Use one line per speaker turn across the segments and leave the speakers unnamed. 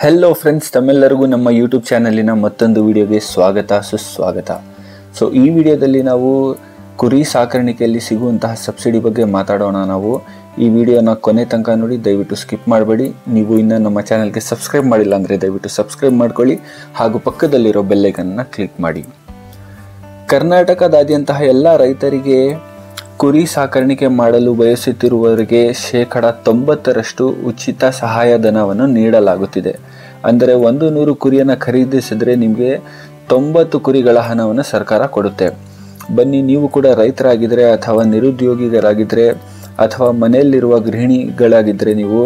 Hello friends, ತಮ್ಮೆಲ್ಲರಿಗೂ ನಮ್ಮ YouTube ಚಾನಲಿನ ಮತ್ತೊಂದು ವಿಡಿಯೋಗೆ ಸ್ವಾಗತ ಸುಸ್ವಾಗತ. ಸೊ ಈ ವಿಡಿಯೋದಲ್ಲಿ ನಾವು ಕುರಿ ಸಾಕಾಣಿಕೆಯಲ್ಲಿ ಸಿಗುವಂತಹ ಸಬ್ಸಿಡಿ ಬಗ್ಗೆ ಮಾತಾಡೋಣ. ನಾವು ಈ ವಿಡಿಯೋನ ಕೊನೆ ತನಕ ನೋಡಿ, ದಯವಿಟ್ಟು ಸ್ಕಿಪ್ ಮಾಡಬೇಡಿ. ನೀವು ಇನ್ನೂ ನಮ್ಮ ಚಾನಲ್ಗೆ ಸಬ್ಸ್ಕ್ರೈಬ್ ಮಾಡಿಲ್ಲ ಅಂದರೆ ದಯವಿಟ್ಟು ಸಬ್ಸ್ಕ್ರೈಬ್ ಮಾಡ್ಕೊಳ್ಳಿ ಹಾಗೂ ಪಕ್ಕದಲ್ಲಿರೋ ಬೆಲ್ಲೈಕನ್ನ ಕ್ಲಿಕ್ ಮಾಡಿ. ಕರ್ನಾಟಕದಾದ್ಯಂತಹ ಎಲ್ಲ ರೈತರಿಗೆ ಕುರಿ ಸಾಕಾಣಿಕೆ ಮಾಡಲು ಬಯಸುತ್ತಿರುವವರಿಗೆ 90% ಉಚಿತ ಸಹಾಯಧನವನ್ನು ನೀಡಲಾಗುತ್ತಿದೆ. ಅಂದರೆ 100 ಕುರಿಯನ್ನು ಖರೀದಿಸಿದರೆ ನಿಮಗೆ 90 ಕುರಿಗಳ ಹಣವನ್ನು ಸರ್ಕಾರ ಕೊಡುತ್ತೆ. ಬನ್ನಿ, ನೀವು ಕೂಡ ರೈತರಾಗಿದ್ದರೆ ಅಥವಾ ನಿರುದ್ಯೋಗಿಗಳಾಗಿದ್ದರೆ ಅಥವಾ ಮನೆಯಲ್ಲಿರುವ ಗೃಹಿಣಿಗಳಾಗಿದ್ದರೆ ನೀವು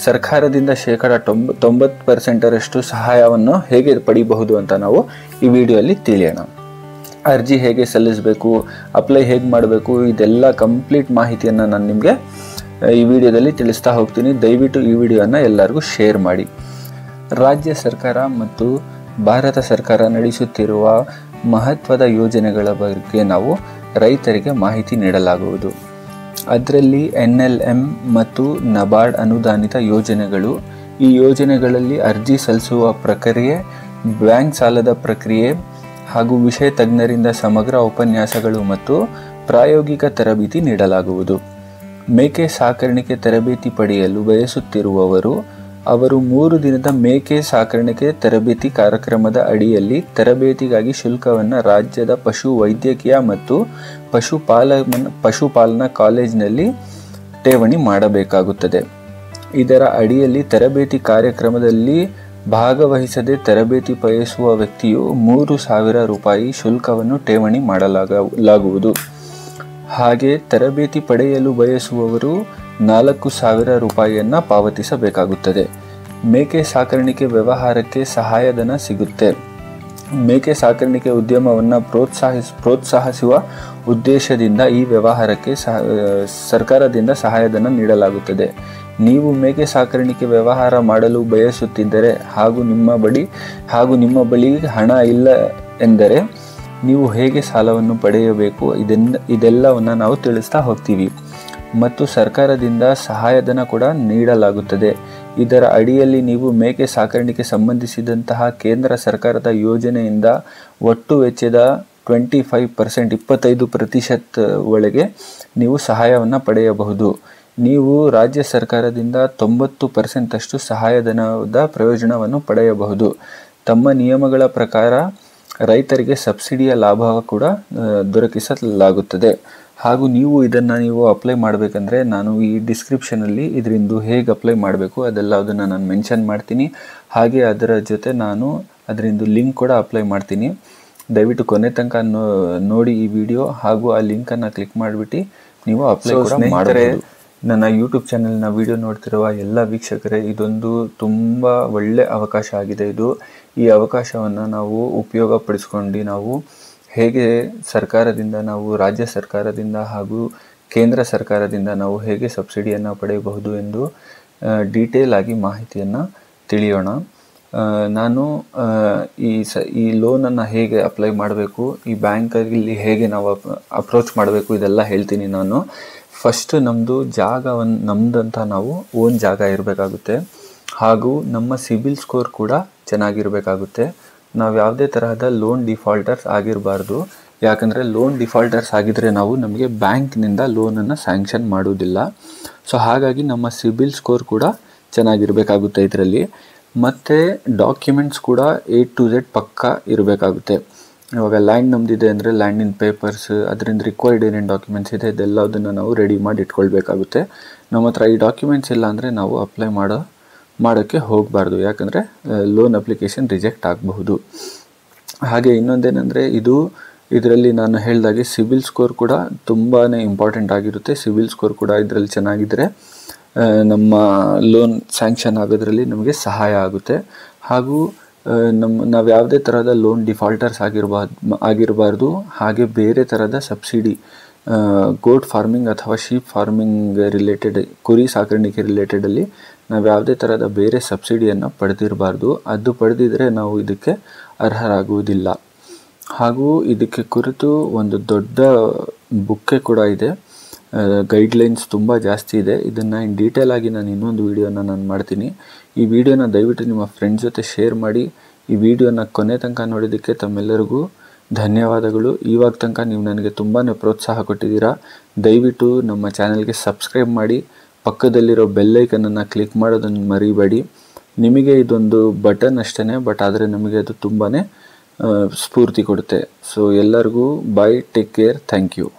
ಸರ್ಕಾರದಿಂದ 90% ಸಹಾಯವನ್ನು ಹೇಗೆ ಪಡಿಬಹುದು ಅಂತ ನಾವು ಈ ವಿಡಿಯೋದಲ್ಲಿ ತಿಳಿಯೋಣ. ಅರ್ಜಿ ಹೇಗೆ ಸಲ್ಲಿಸಬೇಕು, ಅಪ್ಲೈ ಹೇಗೆ ಮಾಡಬೇಕು, ಇದೆಲ್ಲ ಕಂಪ್ಲೀಟ್ ಮಾಹಿತಿಯನ್ನು ನಾನು ನಿಮಗೆ ಈ ವಿಡಿಯೋದಲ್ಲಿ ತಿಳಿಸ್ತಾ ಹೋಗ್ತೀನಿ. ದಯವಿಟ್ಟು ಈ ವಿಡಿಯೋನ ಎಲ್ಲರಿಗೂ ಶೇರ್ ಮಾಡಿ. ರಾಜ್ಯ ಸರ್ಕಾರ ಮತ್ತು ಭಾರತ ಸರ್ಕಾರ ನಡೆಸುತ್ತಿರುವ ಮಹತ್ವದ ಯೋಜನೆಗಳ ಬಗ್ಗೆ ನಾವು ರೈತರಿಗೆ ಮಾಹಿತಿ ನೀಡಲಾಗುವುದು. ಅದರಲ್ಲಿ NLM ಮತ್ತು ನಬಾರ್ಡ್ ಅನುದಾನಿತ ಯೋಜನೆಗಳು. ಈ ಯೋಜನೆಗಳಲ್ಲಿ ಅರ್ಜಿ ಸಲ್ಲಿಸುವ ಪ್ರಕ್ರಿಯೆ, ಬ್ಯಾಂಕ್ ಸಾಲದ ಪ್ರಕ್ರಿಯೆ ಹಾಗೂ ವಿಷಯ ತಜ್ಞರಿಂದ ಸಮಗ್ರ ಉಪನ್ಯಾಸಗಳು ಮತ್ತು ಪ್ರಾಯೋಗಿಕ ತರಬೇತಿ ನೀಡಲಾಗುವುದು. ಮೇಕೆ ಸಾಕಾಣಿಕೆ ತರಬೇತಿ ಪಡೆಯಲು ಬಯಸುತ್ತಿರುವವರು ಅವರು 3 ದಿನದ ಮೇಕೆ ಸಾಕಾಣಿಕೆ ತರಬೇತಿ ಕಾರ್ಯಕ್ರಮದ ಅಡಿಯಲ್ಲಿ ತರಬೇತಿಗಾಗಿ ಶುಲ್ಕವನ್ನು ರಾಜ್ಯದ ಪಶು ವೈದ್ಯಕೀಯ ಮತ್ತು ಪಶುಪಾಲನಾ ಕಾಲೇಜಿನಲ್ಲಿ ಠೇವಣಿ ಮಾಡಬೇಕಾಗುತ್ತದೆ. ಇದರ ಅಡಿಯಲ್ಲಿ ತರಬೇತಿ ಕಾರ್ಯಕ್ರಮದಲ್ಲಿ ಭಾಗವಹಿಸದೆ ತರಬೇತಿ ಬಯಸುವ ವ್ಯಕ್ತಿಯು 3,000 ರೂಪಾಯಿ ಶುಲ್ಕವನ್ನು ಠೇವಣಿ ಮಾಡಲಾಗುವುದು. ಹಾಗೆ ತರಬೇತಿ ಪಡೆಯಲು ಬಯಸುವವರು 4,000 ರೂಪಾಯಿಯನ್ನು ಪಾವತಿಸಬೇಕಾಗುತ್ತದೆ. ಮೇಕೆ ಸಾಕಾಣಿಕೆ ವ್ಯವಹಾರಕ್ಕೆ ಸಹಾಯಧನ ಸಿಗುತ್ತೆ. ಮೇಕೆ ಸಾಕಾಣಿಕೆ ಉದ್ಯಮವನ್ನು ಪ್ರೋತ್ಸಾಹಿಸುವ ಉದ್ದೇಶದಿಂದ ಈ ವ್ಯವಹಾರಕ್ಕೆ ಸರ್ಕಾರದಿಂದ ಸಹಾಯಧನ ನೀಡಲಾಗುತ್ತದೆ. ನೀವು ಮೇಕೆ ಸಾಕಾಣಿಕೆ ವ್ಯವಹಾರ ಮಾಡಲು ಬಯಸುತ್ತಿದ್ದರೆ ಹಾಗೂ ನಿಮ್ಮ ಬಳಿ ಹಣ ಇಲ್ಲ ಎಂದರೆ ನೀವು ಹೇಗೆ ಸಾಲವನ್ನು ಪಡೆಯಬೇಕು ಇದೆಲ್ಲವನ್ನು ನಾವು ತಿಳಿಸ್ತಾ ಹೋಗ್ತೀವಿ. ಮತ್ತು ಸರ್ಕಾರದಿಂದ ಸಹಾಯಧನ ಕೂಡ ನೀಡಲಾಗುತ್ತದೆ. ಇದರ ಅಡಿಯಲ್ಲಿ ನೀವು ಮೇಕೆ ಸಾಕಾಣಿಕೆ ಸಂಬಂಧಿಸಿದಂತಹ ಕೇಂದ್ರ ಸರ್ಕಾರದ ಯೋಜನೆಯಿಂದ ಒಟ್ಟು ವೆಚ್ಚದ 25% ಒಳಗೆ ನೀವು ಸಹಾಯವನ್ನು ಪಡೆಯಬಹುದು. ನೀವು ರಾಜ್ಯ ಸರ್ಕಾರದಿಂದ 90% ಸಹಾಯಧನದ ಪ್ರಯೋಜನವನ್ನು ಪಡೆಯಬಹುದು. ತಮ್ಮ ನಿಯಮಗಳ ಪ್ರಕಾರ ರೈತರಿಗೆ ಸಬ್ಸಿಡಿಯ ಲಾಭ ಕೂಡ ದೊರಕಿಸಲಾಗುತ್ತದೆ. ಹಾಗೂ ನೀವು ಅಪ್ಲೈ ಮಾಡಬೇಕಂದ್ರೆ ನಾನು ಈ ಡಿಸ್ಕ್ರಿಪ್ಷನಲ್ಲಿ ಇದರಿಂದ ಹೇಗೆ ಅಪ್ಲೈ ಮಾಡಬೇಕು ಅದೆಲ್ಲದನ್ನು ನಾನು ಮೆನ್ಷನ್ ಮಾಡ್ತೀನಿ. ಹಾಗೆ ಅದರ ಜೊತೆ ನಾನು ಅದರಿಂದ ಲಿಂಕ್ ಕೂಡ ಅಪ್ಲೈ ಮಾಡ್ತೀನಿ. ದಯವಿಟ್ಟು ಕೊನೆ ತನಕ ನೋಡಿ ಈ ವಿಡಿಯೋ ಹಾಗೂ ಆ ಲಿಂಕನ್ನು ಕ್ಲಿಕ್ ಮಾಡಿಬಿಟ್ಟು ನೀವು ಅಪ್ಲೈ ಕೂಡ ಮಾಡಬಹುದು. ನನ್ನ ಯೂಟ್ಯೂಬ್ ಚಾನಲ್ನ ವಿಡಿಯೋ ನೋಡ್ತಿರುವ ಎಲ್ಲ ವೀಕ್ಷಕರೇ, ಇದೊಂದು ತುಂಬ ಒಳ್ಳೆ ಅವಕಾಶ ಆಗಿದೆ. ಈ ಅವಕಾಶವನ್ನು ನಾವು ಉಪಯೋಗ ಪಡಿಸ್ಕೊಂಡು ನಾವು ಹೇಗೆ ಸರ್ಕಾರದಿಂದ, ನಾವು ರಾಜ್ಯ ಸರ್ಕಾರದಿಂದ ಹಾಗೂ ಕೇಂದ್ರ ಸರ್ಕಾರದಿಂದ ನಾವು ಹೇಗೆ ಸಬ್ಸಿಡಿಯನ್ನು ಪಡೆಯಬಹುದು ಎಂದು ಡೀಟೇಲ್ ಆಗಿ ಮಾಹಿತಿಯನ್ನು ತಿಳಿಯೋಣ. ನಾನು ಈ ಲೋನನ್ನು ಹೇಗೆ ಅಪ್ಲೈ ಮಾಡಬೇಕು, ಈ ಬ್ಯಾಂಕಲ್ಲಿ ಹೇಗೆ ನಾವು ಅಪ್ರೋಚ್ ಮಾಡಬೇಕು ಇದೆಲ್ಲ ಹೇಳ್ತೀನಿ ನಾನು. ಫಸ್ಟ್ ನಮ್ಮದಂತ ನಾವು ಓನ್ ಜಾಗ ಇರಬೇಕಾಗುತ್ತೆ. ಹಾಗೂ ನಮ್ಮ ಸಿಬಿಲ್ ಸ್ಕೋರ್ ಕೂಡ ಚೆನ್ನಾಗಿರಬೇಕಾಗುತ್ತೆ. ನಾವು ಯಾವುದೇ ತರಹದ ಲೋನ್ ಡಿಫಾಲ್ಟರ್ಸ್ ಆಗಿರಬಾರ್ದು. ಯಾಕಂದರೆ ಲೋನ್ ಡಿಫಾಲ್ಟರ್ಸ್ ಆಗಿದ್ದರೆ ನಮಗೆ ಬ್ಯಾಂಕ್ನಿಂದ ಲೋನನ್ನು ಸ್ಯಾಂಕ್ಷನ್ ಮಾಡೋದಿಲ್ಲ. ಸೊ ಹಾಗಾಗಿ ನಮ್ಮ ಸಿಬಿಲ್ ಸ್ಕೋರ್ ಕೂಡ ಚೆನ್ನಾಗಿರಬೇಕಾಗುತ್ತೆ ಇದರಲ್ಲಿ. ಮತ್ತು ಡಾಕ್ಯುಮೆಂಟ್ಸ್ ಕೂಡ A to Z ಪಕ್ಕಾ ಇರಬೇಕಾಗುತ್ತೆ. ಇವಾಗ ಲ್ಯಾಂಡ್ ನಮ್ಮದಿದೆ ಅಂದರೆ ಲ್ಯಾಂಡಿನ ಪೇಪರ್ಸ್, ಅದರಿಂದ ರಿಕ್ವೈರ್ಡ್ ಏನೇನು ಡಾಕ್ಯುಮೆಂಟ್ಸ್ ಇದೆ ಇದೆಲ್ಲದನ್ನು ನಾವು ರೆಡಿ ಮಾಡಿ ಇಟ್ಕೊಳ್ಬೇಕಾಗುತ್ತೆ. ನಮ್ಮ ಹತ್ರ ಈ ಡಾಕ್ಯುಮೆಂಟ್ಸ್ ಇಲ್ಲ ಅಂದರೆ ನಾವು ಅಪ್ಲೈ ಮಾಡೋಕ್ಕೆ ಹೋಗಬಾರ್ದು. ಯಾಕಂದರೆ ಲೋನ್ ಅಪ್ಲಿಕೇಶನ್ ರಿಜೆಕ್ಟ್ ಆಗಬಹುದು. ಹಾಗೆ ಇನ್ನೊಂದೇನೆಂದರೆ ಇದರಲ್ಲಿ ನಾನು ಹೇಳಿದಾಗೆ ಸಿಬಿಲ್ ಸ್ಕೋರ್ ಕೂಡ ತುಂಬಾ ಇಂಪಾರ್ಟೆಂಟ್ ಆಗಿರುತ್ತೆ. ಸಿಬಿಲ್ ಸ್ಕೋರ್ ಕೂಡ ಇದರಲ್ಲಿ ಚೆನ್ನಾಗಿದ್ದರೆ ನಮ್ಮ ಲೋನ್ ಸ್ಯಾಂಕ್ಷನ್ ಆಗೋದ್ರಲ್ಲಿ ನಮಗೆ ಸಹಾಯ ಆಗುತ್ತೆ. ಹಾಗೂ ನಾವು ಯಾವುದೇ ಥರದ ಲೋನ್ ಡಿಫಾಲ್ಟರ್ಸ್ ಆಗಿರಬಾರ್ದು. ಹಾಗೆ ಬೇರೆ ಥರದ ಸಬ್ಸಿಡಿ, ಗೋಟ್ ಫಾರ್ಮಿಂಗ್ ಅಥವಾ ಶೀಪ್ ಫಾರ್ಮಿಂಗ್ ರಿಲೇಟೆಡ್, ಕುರಿ ಸಾಕಾಣಿಕೆ ರಿಲೇಟೆಡಲ್ಲಿ ನಾವು ಯಾವುದೇ ಥರದ ಬೇರೆ ಸಬ್ಸಿಡಿಯನ್ನು ಪಡೆದಿರಬಾರ್ದು. ಅದು ಪಡೆದಿದ್ದರೆ ನಾವು ಇದಕ್ಕೆ ಅರ್ಹರಾಗುವುದಿಲ್ಲ. ಹಾಗೂ ಇದಕ್ಕೆ ಕುರಿತು ಒಂದು ದೊಡ್ಡ ಬುಕ್ಕೆ ಕೂಡ ಇದೆ. ಗೈಡ್ಲೈನ್ಸ್ ತುಂಬ ಜಾಸ್ತಿ ಇದೆ. ಇದನ್ನು ಇನ್ ಡೀಟೇಲ್ ಆಗಿ ನಾನು ಇನ್ನೊಂದು ವೀಡಿಯೋನ ನಾನು ಮಾಡ್ತೀನಿ. ಈ ವಿಡಿಯೋನ ದಯವಿಟ್ಟು ನಿಮ್ಮ ಫ್ರೆಂಡ್ಸ್ ಜೊತೆ ಶೇರ್ ಮಾಡಿ. ಈ ವಿಡಿಯೋನ ಕೊನೆ ತನಕ ನೋಡಿದ್ದಕ್ಕೆ ತಮ್ಮೆಲ್ಲರಿಗೂ ಧನ್ಯವಾದಗಳು. ಇವಾಗ ತನಕ ನೀವು ನನಗೆ ತುಂಬಾ ಪ್ರೋತ್ಸಾಹ ಕೊಟ್ಟಿದ್ದೀರಾ. ದಯವಿಟ್ಟು ನಮ್ಮ ಚಾನಲ್ಗೆ ಸಬ್ಸ್ಕ್ರೈಬ್ ಮಾಡಿ, ಪಕ್ಕದಲ್ಲಿರೋ ಬೆಲ್ಲೈಕನನ್ನು ಕ್ಲಿಕ್ ಮಾಡೋದನ್ನು ಮರಿಬೇಡಿ. ನಿಮಗೆ ಇದೊಂದು ಬಟನ್ ಅಷ್ಟೇ, ಬಟ್ ಆದರೆ ನಮಗೆ ಅದು ತುಂಬಾ ಸ್ಫೂರ್ತಿ ಕೊಡುತ್ತೆ. ಸೊ ಎಲ್ಲರಿಗೂ ಬಾಯ್, ಟೇಕ್ ಕೇರ್, ಥ್ಯಾಂಕ್ ಯು.